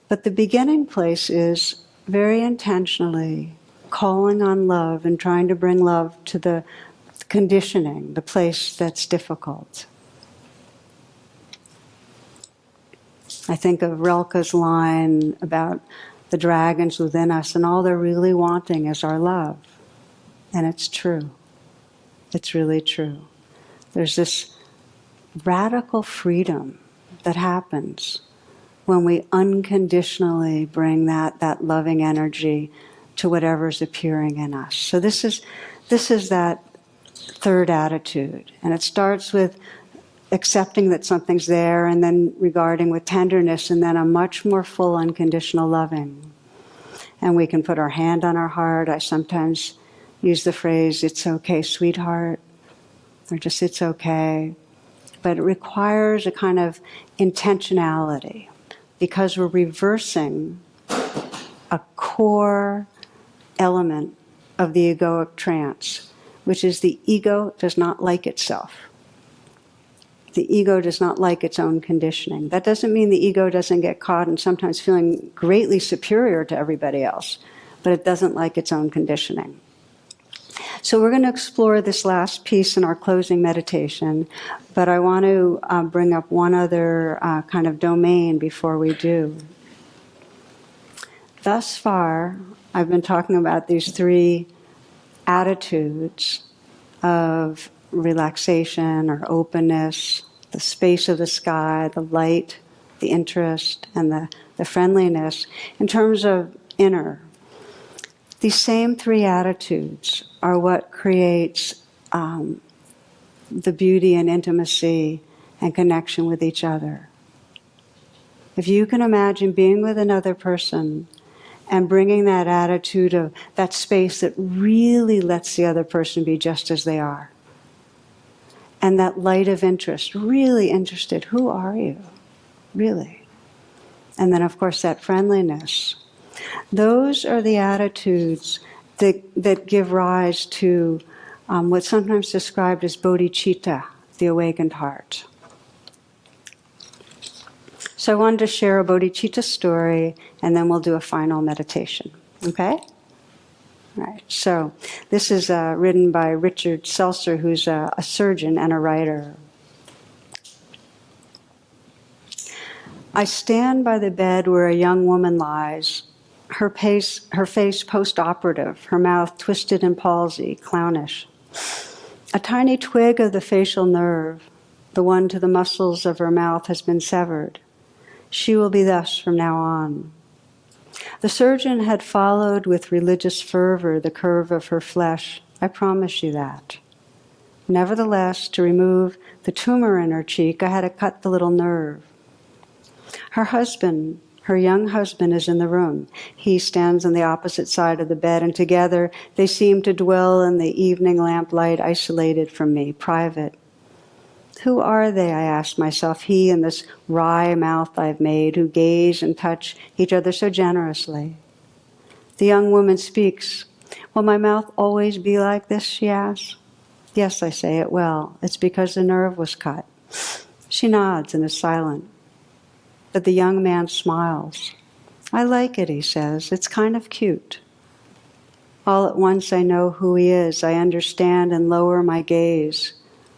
But the beginning place is very intentionally calling on love and trying to bring love to the conditioning, the place that's difficult. I think of Rilke's line about the dragons within us, and all they're really wanting is our love. And it's true. It's really true. There's this radical freedom that happens when we unconditionally bring that loving energy to whatever's appearing in us. So this is that third attitude. And it starts with accepting that something's there, and then regarding with tenderness, and then a much more full unconditional loving. And we can put our hand on our heart. I sometimes use the phrase, "It's okay, sweetheart," or just "it's okay." But it requires a kind of intentionality, because we're reversing a core element of the egoic trance, which is the ego does not like itself. The ego does not like its own conditioning. That doesn't mean the ego doesn't get caught in sometimes feeling greatly superior to everybody else, but it doesn't like its own conditioning. So we're going to explore this last piece in our closing meditation, but I want to bring up one other kind of domain before we do. Thus far, I've been talking about these three attitudes of relaxation or openness, the space of the sky, the light, the interest, and the friendliness in terms of inner. These same three attitudes are what creates the beauty and intimacy and connection with each other. If you can imagine being with another person and bringing that attitude of that space that really lets the other person be just as they are, and that light of interest, really interested, who are you, really? And then, of course, that friendliness. Those are the attitudes that give rise to what's sometimes described as bodhicitta, the awakened heart. So I wanted to share a bodhicitta story, and then we'll do a final meditation. Okay? All right. So this is written by Richard Seltzer, who's a surgeon and a writer. I stand by the bed where a young woman lies, her face post-operative, her mouth twisted in palsy, clownish. A tiny twig of the facial nerve, the one to the muscles of her mouth, has been severed. She will be thus from now on. The surgeon had followed with religious fervor the curve of her flesh. I promise you that. Nevertheless, to remove the tumor in her cheek, I had to cut the little nerve. Her young husband is in the room. He stands on the opposite side of the bed, and together they seem to dwell in the evening lamplight, isolated from me, private. Who are they, I ask myself, he and this wry mouth I've made, who gaze and touch each other so generously? The young woman speaks. Will my mouth always be like this, she asks. Yes, I say, it will. It's because the nerve was cut. She nods and is silent. But the young man smiles. I like it, he says. It's kind of cute. All at once I know who he is. I understand and lower my gaze.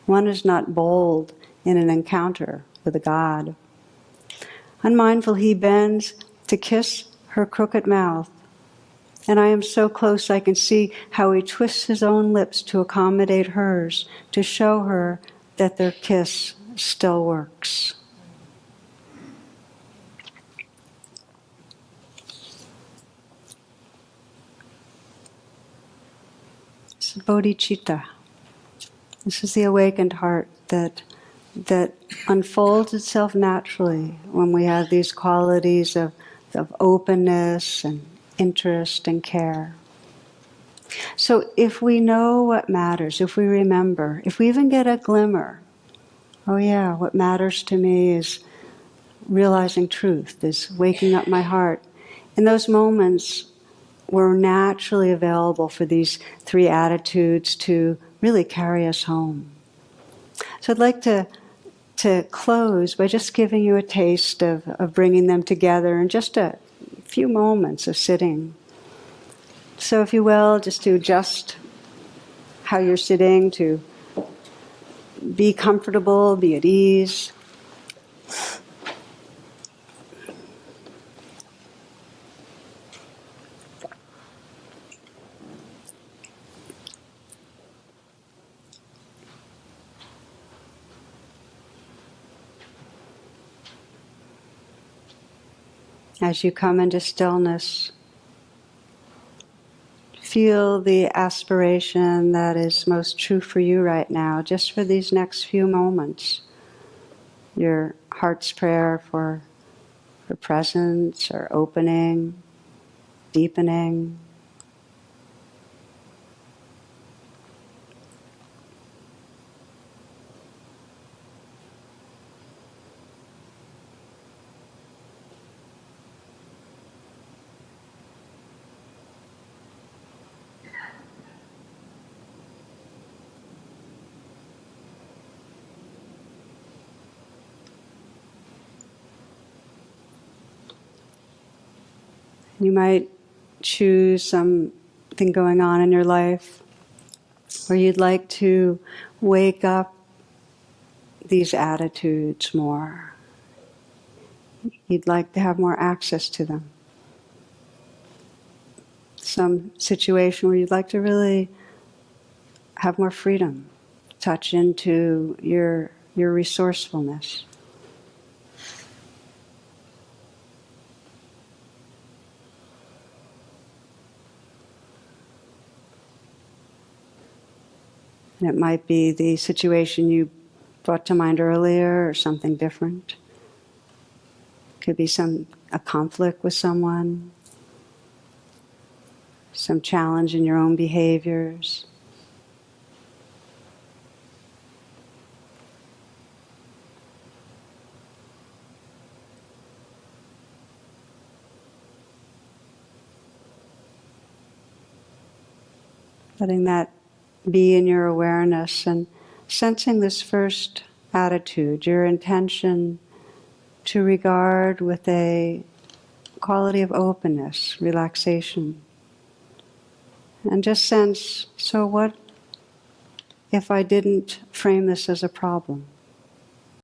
One is not bold in an encounter with a god. Unmindful, he bends to kiss her crooked mouth. And I am so close I can see how he twists his own lips to accommodate hers, to show her that their kiss still works. It's bodhicitta. This is the awakened heart that unfolds itself naturally when we have these qualities of openness and interest and care. So if we know what matters, if we remember, if we even get a glimmer, oh yeah, what matters to me is realizing truth, is waking up my heart. In those moments, we're naturally available for these three attitudes to really carry us home. So I'd like to to close by just giving you a taste of bringing them together in just a few moments of sitting. So if you will, just to adjust how you're sitting, to be comfortable, be at ease. As you come into stillness, feel the aspiration that is most true for you right now, just for these next few moments. Your heart's prayer for presence or opening, deepening. You might choose something going on in your life where you'd like to wake up these attitudes more. You'd like to have more access to them. Some situation where you'd like to really have more freedom, touch into your resourcefulness. And it might be the situation you brought to mind earlier or something different. Could be a conflict with someone, some challenge in your own behaviors. Letting that be in your awareness and sensing this first attitude, your intention to regard with a quality of openness, relaxation. And just sense, so what if I didn't frame this as a problem?